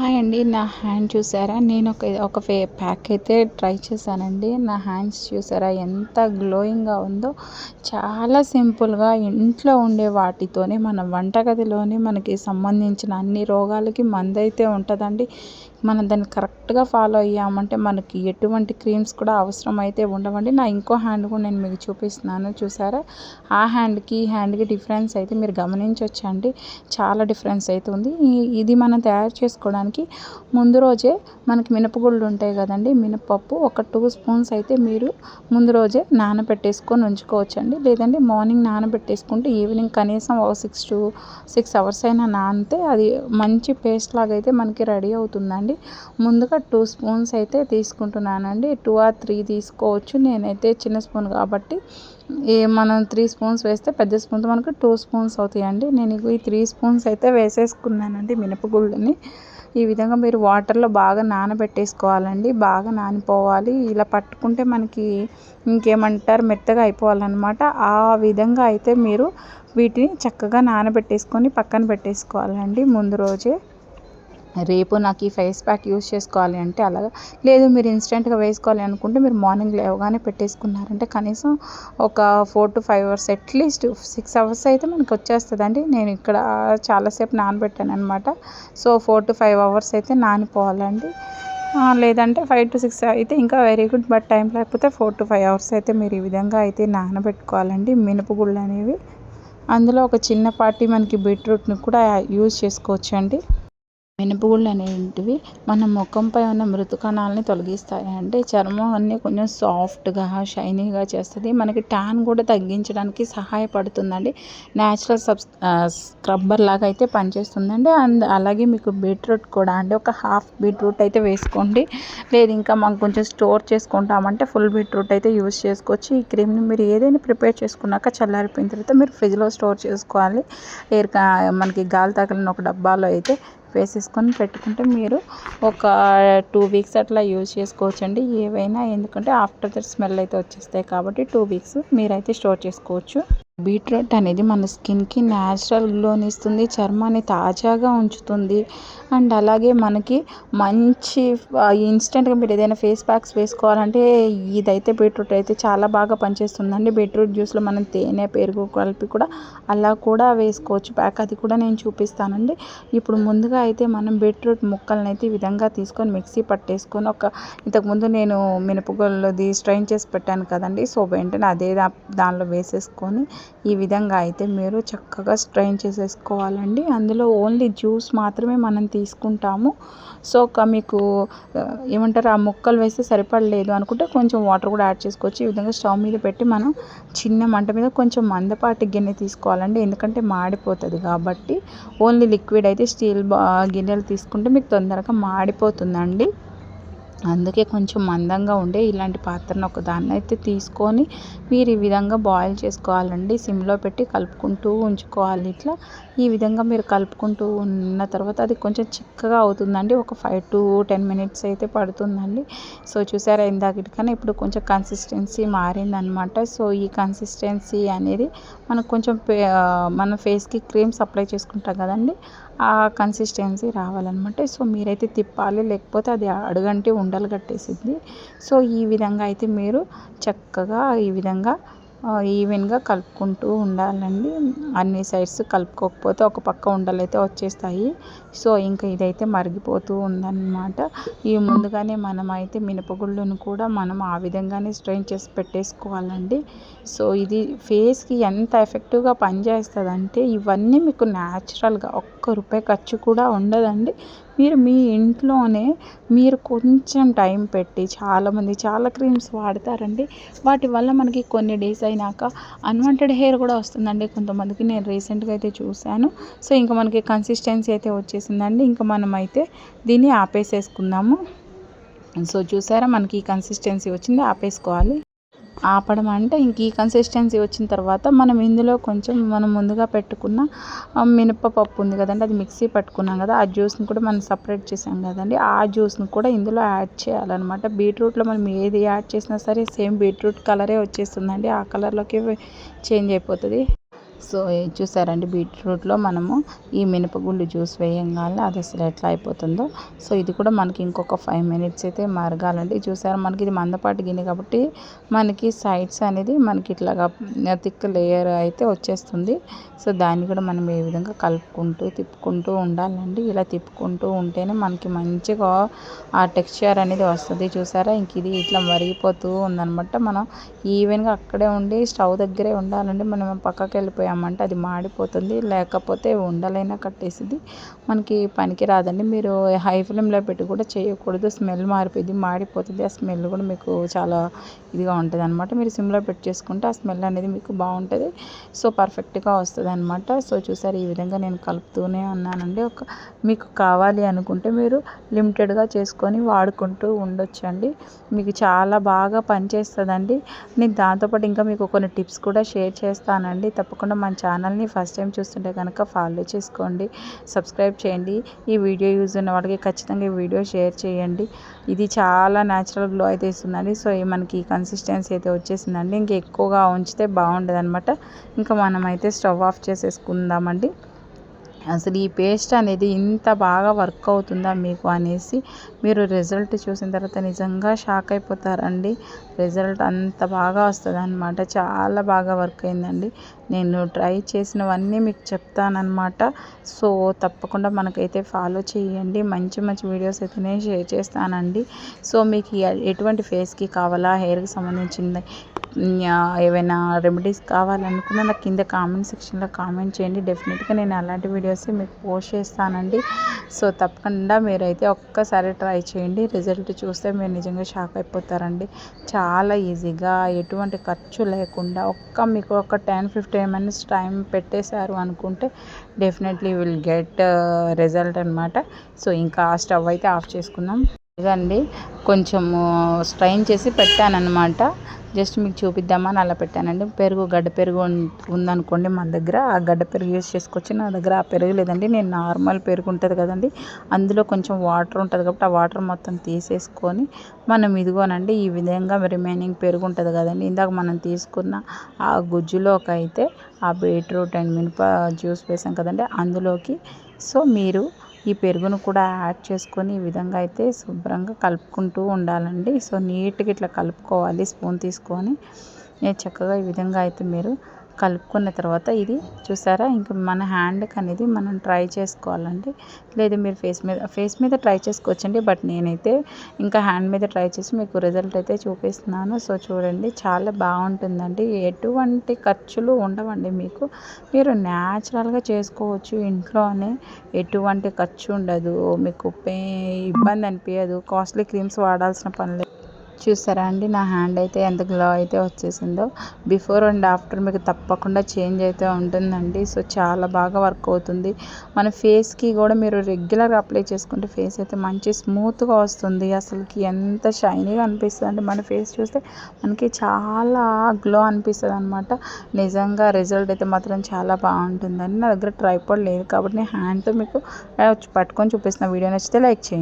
Hi అండి. నా hand చూసారా? నేను ఒక ప్యాక్ అయితే ట్రై చేశానండి. నా హ్యాండ్స్ చూసారా ఎంత గ్లోయింగ్‌గా ఉందో. చాలా సింపుల్‌గా ఇంట్లో ఉండే వాటితోనే మన వంటగదిలోనే మనకి సంబంధించిన అన్ని రోగాలకి మందైతే ఉంటదండి. మనం దాన్ని కరెక్ట్‌గా ఫాలో అయ్యామంటే మనకి ఎటువంటి క్రీమ్స్ కూడా అవసరం అయితే ఉండవండి. నా ఇంకో హ్యాండ్ కూడా నేను మీకు చూపిస్తున్నాను చూసారా? ఆ హ్యాండ్‌కి, ఈ హ్యాండ్‌కి డిఫరెన్స్ అయితే మీరు గమనించొచ్చండి. చాలా డిఫరెన్స్ అయితే ఉంది. ఇది మనం తయారు చేసుకోవడానికి ముందు రోజే మనకి మినపగుళ్ళు ఉంటాయి కదండీ! మినపప్పు ఒక 2 స్పూన్స్ అయితే మీరు ముందు రోజే నానబెట్టేసుకొని ఉంచుకోవచ్చండి. లేదంటే మార్నింగ్ నానబెట్టేసుకుంటే ఈవినింగ్ కనీసం ఒక 6 అవర్స్ అయినా నానితే అది మంచి పేస్ట్ లాగా అయితే మనకి రెడీ అవుతుందండి. ముందుగా 2 స్పూన్స్ అయితే తీసుకుంటున్నానండి. 2 ఆర్ 3 తీసుకోవచ్చు. నేనైతే చిన్న స్పూన్ కాబట్టి మనం 3 స్పూన్స్ వేస్తే పెద్ద స్పూన్తో మనకు 2 స్పూన్స్ అవుతాయండి. నేను ఈ 3 స్పూన్స్ అయితే వేసేసుకున్నానండి మినపగుళ్ళని. ఈ విధంగా మీరు వాటర్లో బాగా నానబెట్టేసుకోవాలండి. బాగా నానిపోవాలి. ఇలా పట్టుకుంటే మనకి ఇంకేమంటారు మెత్తగా అయిపోవాలన్నమాట. ఆ విధంగా అయితే మీరు వీటిని చక్కగా నానబెట్టేసుకొని పక్కన పెట్టేసుకోవాలండి ముందు రోజే. రేపు నాకు ఈ ఫేస్ ప్యాక్ యూస్ చేసుకోవాలి అంటే అలాగా లేదు, మీరు ఇన్స్టెంట్గా వేసుకోవాలి అనుకుంటే మీరు మార్నింగ్ లేవగానే పెట్టేసుకున్నారంటే కనీసం ఒక 4 to 5 అవర్స్ అట్లీస్ట్ 6 అవర్స్ అయితే మనకు వచ్చేస్తుందండి. నేను ఇక్కడ చాలాసేపు నానబెట్టాను అనమాట. సో 4 to 5 అవర్స్ అయితే నానిపోవాలండి. లేదంటే 5 to 6 అయితే ఇంకా వెరీ గుడ్. బట్ టైం లేకపోతే 4 to 5 అవర్స్ అయితే మీరు ఈ విధంగా అయితే నానబెట్టుకోవాలండి మినపగుళ్ళు అనేవి. అందులో ఒక చిన్నపాటి మనకి బీట్రూట్ని కూడా యూజ్ చేసుకోవచ్చండి. మినపగుళ్ళు అనేటివి మన ముఖంపై ఉన్న మృదు కణాలని తొలగిస్తాయండి. చర్మం అన్నీ కొంచెం సాఫ్ట్గా షైనీగా చేస్తుంది. మనకి ట్యాన్ కూడా తగ్గించడానికి సహాయపడుతుందండి. న్యాచురల్ స్క్రబ్బర్ లాగా అయితే పనిచేస్తుందండి. అండ్ అలాగే మీకు బీట్రూట్ కూడా అండి ఒక హాఫ్ బీట్రూట్ అయితే వేసుకోండి. లేదు ఇంకా మనం కొంచెం స్టోర్ చేసుకుంటామంటే ఫుల్ బీట్రూట్ అయితే యూస్ చేసుకోవచ్చు. ఈ క్రీమ్ని మీరు ఏదైనా ప్రిపేర్ చేసుకున్నాక చల్లారిపోయిన తర్వాత మీరు ఫ్రిడ్జ్లో స్టోర్ చేసుకోవాలి. మనకి గాలి తగలని ఒక డబ్బాలో అయితే వేసేసుకొని పెట్టుకుంటే మీరు ఒక 2 వీక్స్ అట్లా యూజ్ చేసుకోవచ్చండి ఏవైనా. ఎందుకంటే ఆఫ్టర్ దట్ స్మెల్ అయితే వచ్చేస్తాయి కాబట్టి 2 వీక్స్ మీరైతే స్టోర్ చేసుకోవచ్చు. బీట్రూట్ అనేది మన స్కిన్కి న్యాచురల్ గ్లోని ఇస్తుంది, చర్మాన్ని తాజాగా ఉంచుతుంది. అండ్ అలాగే మనకి మంచి ఇన్స్టెంట్గా మీరు ఏదైనా ఫేస్ ప్యాక్స్ వేసుకోవాలంటే ఇదైతే బీట్రూట్ అయితే చాలా బాగా పనిచేస్తుందండి. బీట్రూట్ జ్యూస్లో మనం తేనె పెరుగు కలిపి కూడా అలా కూడా వేసుకోవచ్చు ప్యాక్. అది కూడా నేను చూపిస్తానండి. ఇప్పుడు ముందుగా అయితే మనం బీట్రూట్ ముక్కలను అయితే ఈ విధంగా తీసుకొని మిక్సీ పట్టేసుకొని ఇంతకుముందు నేను మినపగుళ్ళది స్ట్రెయిన్ చేసి పెట్టాను కదండి. సో వెంటనే అదే దానిలో వేసేసుకొని ఈ విధంగా అయితే మీరు చక్కగా స్ట్రెయిన్ చేసేసుకోవాలండి. అందులో ఓన్లీ జ్యూస్ మాత్రమే మనం తీసుకుంటాము. సో మీకు ఏమంటారు ఆ ముక్కలు వేస్తే సరిపడలేదు అనుకుంటే కొంచెం వాటర్ కూడా యాడ్ చేసుకోవచ్చు. ఈ విధంగా స్టవ్ మీద పెట్టి మనం చిన్న మంట మీద కొంచెం మందపాటి గిన్నె తీసుకోవాలండి. ఎందుకంటే మాడిపోతుంది కాబట్టి ఓన్లీ లిక్విడ్ అయితే స్టీల్ గిన్నెలు తీసుకుంటే మీకు తొందరగా మాడిపోతుందండి. అందుకే కొంచెం మందంగా ఉండే ఇలాంటి పాత్రను ఒక దాన్ని అయితే తీసుకొని మీరు ఈ విధంగా బాయిల్ చేసుకోవాలండి. సిమ్లో పెట్టి కలుపుకుంటూ ఉంచుకోవాలి. ఇట్లా ఈ విధంగా మీరు కలుపుకుంటూ ఉన్న తర్వాత అది కొంచెం చిక్కగా అవుతుందండి. ఒక 5 to 10 మినిట్స్ అయితే పడుతుందండి. సో చూసారా ఇందాకటికన్నా ఇప్పుడు కొంచెం కన్సిస్టెన్సీ మారిందనమాట. సో ఈ కన్సిస్టెన్సీ అనేది మనకు కొంచెం మన ఫేస్కి క్రీమ్స్ అప్లై చేసుకుంటాం కదండి, ఆ కన్సిస్టెన్సీ రావాలన్నమాట. సో మీరైతే తిప్పాలి, లేకపోతే అది అడుగంటి ఉండలు కట్టేసింది. సో ఈ విధంగా అయితే మీరు చక్కగా ఈ విధంగా ఈవెన్గా కలుపుకుంటూ ఉండాలండి. అన్ని సైడ్స్ కలుపుకోకపోతే ఒక పక్క ఉండలు అయితే వచ్చేస్తాయి. సో ఇంకా ఇదైతే మరిగిపోతూ ఉందన్నమాట. ఈ ముందుగానే మనం అయితే మినపగుళ్ళను కూడా మనం ఆ విధంగానే స్ట్రెయిన్ చేసి పెట్టేసుకోవాలండి. సో ఇది ఫేస్కి ఎంత ఎఫెక్టివ్గా పనిచేస్తుందంటే ఇవన్నీ మీకు న్యాచురల్గా ₹1 ఖర్చు కూడా ఉండదండి. మీరు మీ ఇంట్లోనే మీరు కొంచెం టైం పెట్టి చాలామంది చాలా క్రీమ్స్ వాడతారండి. వాటి వల్ల మనకి కొన్ని డేస్ అయినాక అన్వాంటెడ్ హెయిర్ కూడా వస్తుందండి కొంతమందికి. నేను రీసెంట్గా అయితే చూశాను. సో ఇంకా మనకి కన్సిస్టెన్సీ అయితే వచ్చేసిందండి. ఇంకా మనం అయితే దీన్ని ఆపేసేసుకుందాము. సో చూసారా మనకి ఈ కన్సిస్టెన్సీ వచ్చింది, ఆపేసుకోవాలి. ఆపడం అంటే ఇంక ఈ కన్సిస్టెన్సీ వచ్చిన తర్వాత మనం ఇందులో కొంచెం మనం ముందుగా పెట్టుకున్న మినపప్పు ఉంది కదండి, అది మిక్సీ పట్టుకున్నాం కదా, ఆ జ్యూస్ని కూడా మనం సపరేట్ చేసాం కదండి, ఆ జ్యూస్ని కూడా ఇందులో యాడ్ చేయాలన్నమాట. బీట్రూట్లో మనం ఏది యాడ్ చేసినా సరే సేమ్ బీట్రూట్ కలరే వచ్చేస్తుందండి, ఆ కలర్లోకి చేంజ్ అయిపోతుంది. సో చూసారండి, బీట్రూట్లో మనము ఈ మినపగుండు జ్యూస్ వేయంగానే అది అసలు ఎట్లా అయిపోతుందో. సో ఇది కూడా మనకి ఇంకొక 5 మినిట్స్ అయితే మరగాలండి. చూసారా, మనకి ఇది మందపాటి గిన్నె కాబట్టి మనకి సైడ్స్ అనేది మనకి ఇట్లాగా థిక్ లేయర్ అయితే వచ్చేస్తుంది. సో దాన్ని కూడా మనం ఏ విధంగా కలుపుకుంటూ తిప్పుకుంటూ ఉండాలండి. ఇలా తిప్పుకుంటూ ఉంటేనే మనకి మంచిగా ఆ టెక్స్చర్ అనేది వస్తుంది. చూసారా, ఇంక ఇది ఇట్లా మరిగిపోతూ ఉందనమాట. మనం ఈవెన్గా అక్కడే ఉండి స్టవ్ దగ్గరే ఉండాలండి. మనం పక్కకి వెళ్ళిపోయామంటే అది మాడిపోతుంది, లేకపోతే ఉండలైనా కట్టేసింది, మనకి పనికి రాదండి. మీరు హై ఫ్లేమ్లో పెట్టి కూడా చేయకూడదు, స్మెల్ మారిపోయింది, మాడిపోతుంది. ఆ స్మెల్ కూడా మీకు చాలా ఇదిగా ఉంటుంది అనమాట. మీరు సిమ్లో పెట్టి చేసుకుంటే ఆ స్మెల్ అనేది మీకు బాగుంటుంది. సో పర్ఫెక్ట్గా వస్తుంది అనమాట. సో చూసారు, ఈ విధంగా నేను కలుపుతూనే ఉన్నానండి. మీకు కావాలి అనుకుంటే మీరు లిమిటెడ్గా చేసుకొని వాడుకుంటూ ఉండొచ్చండి. మీకు చాలా బాగా పనిచేస్తుందండి. నేను దాంతోపాటు ఇంకా మీకు కొన్ని టిప్స్ కూడా షేర్ చేస్తానండి. తప్పకుండా మన ఛానల్ని ఫస్ట్ టైం చూస్తుంటే కనుక ఫాలో చేసుకోండి, సబ్స్క్రైబ్ చేయండి. ఈ వీడియో యూజ్ ఉన్న వాళ్ళకి ఖచ్చితంగా ఈ వీడియో షేర్ చేయండి. ఇది చాలా న్యాచురల్ గ్లో అయితే ఇస్తుందండి. సో మనకి కన్సిస్టెన్సీ అయితే వచ్చేసిందండి. ఇంకా ఎక్కువగా ఉంచితే బాగుండదు అనమాట. ఇంకా మనమైతే స్టవ్ ఆఫ్ చేసేసుకుందామండి. అసలు ఈ పేస్ట్ అనేది ఇంత బాగా వర్క్ అవుతుందా మీకు అనేసి మీరు రిజల్ట్ చూసిన తర్వాత నిజంగా షాక్ అయిపోతారండి. రిజల్ట్ అంత బాగా వస్తుంది అనమాట. చాలా బాగా వర్క్ అయిందండి. నేను ట్రై చేసినవన్నీ మీకు చెప్తానమాట. సో తప్పకుండా మనకైతే ఫాలో చేయండి. మంచి మంచి వీడియోస్ అయితే నేను షేర్ చేస్తానండి. సో మీకు ఎటువంటి ఫేస్కి కావాలా, హెయిర్కి సంబంధించింది ఏవైనా రెమెడీస్ కావాలనుకున్నా నాకు కింద కామెంట్ సెక్షన్లో కామెంట్ చేయండి. డెఫినెట్గా నేను అలాంటి వీడియోస్ మీకు పోస్ట్ చేస్తానండి. సో తప్పకుండా మీరైతే ఒక్కసారి ట్రై చేయండి. రిజల్ట్ చూస్తే మీరు నిజంగా షాక్ అయిపోతారండి. చాలా ఈజీగా ఎటువంటి ఖర్చు లేకుండా మీకు ఒక 10-15 మినిట్స్ టైం పెట్టేశారు అనుకుంటే డెఫినెట్లీ విల్ గెట్ రిజల్ట్ అనమాట. సో ఇంకా స్టవ్ అయితే ఆఫ్ చేసుకుందాం. ఇదండి, కొంచెము స్ట్రైన్ చేసి పెట్టానన్నమాట. జస్ట్ మీకు చూపిద్దామని అలా పెట్టానండి. గడ్డ పెరుగు ఉందనుకోండి మన దగ్గర, ఆ గడ్డ పెరుగు యూస్ చేసుకోవచ్చు. నా దగ్గర ఆ పెరుగు లేదండి. నేను నార్మల్ పెరుగు ఉంటుంది కదండి, అందులో కొంచెం వాటర్ ఉంటుంది కాబట్టి ఆ వాటర్ మొత్తం తీసేసుకొని మనం ఇదిగోనండి ఈ విధంగా రిమైనింగ్ పెరుగు ఉంటుంది కదండి, ఇందాక మనం తీసుకున్న ఆ గుజ్జులోకి అయితే ఆ బీట్రూట్ అండ్ మినప జ్యూస్ వేసాం కదండి అందులోకి సో మీరు ఈ పెరుగును కూడా యాడ్ చేసుకొని ఈ విధంగా అయితే శుభ్రంగా కలుపుకుంటూ ఉండాలండి. సో నీట్గా ఇట్లా కలుపుకోవాలి స్పూన్ తీసుకొని. నేను చక్కగా ఈ విధంగా అయితే మీరు కలుపుకున్న తర్వాత ఇది చూసారా, ఇంకా మన హ్యాండ్కి అనేది మనం ట్రై చేసుకోవాలండి. లేదు మీరు ఫేస్ మీద ట్రై చేసుకోవచ్చండి, బట్ నేనైతే ఇంకా హ్యాండ్ మీద ట్రై చేసి మీకు రిజల్ట్ అయితే చూపిస్తున్నాను. సో చూడండి, చాలా బాగుంటుందండి. ఎటువంటి ఖర్చులు ఉండవండి మీకు. మీరు న్యాచురల్గా చేసుకోవచ్చు ఇంట్లోనే, ఎటువంటి ఖర్చు ఉండదు మీకు, ఇబ్బంది అనిపించదు, కాస్ట్లీ క్రీమ్స్ వాడాల్సిన పని లేదు. చూసారా అండి, నా హ్యాండ్ అయితే ఎంత గ్లో అయితే వచ్చేసిందో. బిఫోర్ అండ్ ఆఫ్టర్ మీకు తప్పకుండా చేంజ్ అయితే ఉంటుందండి. సో చాలా బాగా వర్క్ అవుతుంది. మన ఫేస్కి కూడా మీరు రెగ్యులర్గా అప్లై చేసుకుంటే ఫేస్ అయితే మంచి స్మూత్గా వస్తుంది. అసలుకి ఎంత షైనీగా అనిపిస్తుంది అంటే మన ఫేస్ చూస్తే మనకి చాలా గ్లో అనిపిస్తుంది అనమాట. నిజంగా రిజల్ట్ అయితే మాత్రం చాలా బాగుంటుందండి. నా దగ్గర ట్రైపాడ్ లేదు కాబట్టి నేను హ్యాండ్తో మీకు పట్టుకొని చూపిస్తున్న. వీడియో నచ్చితే లైక్ చేయండి.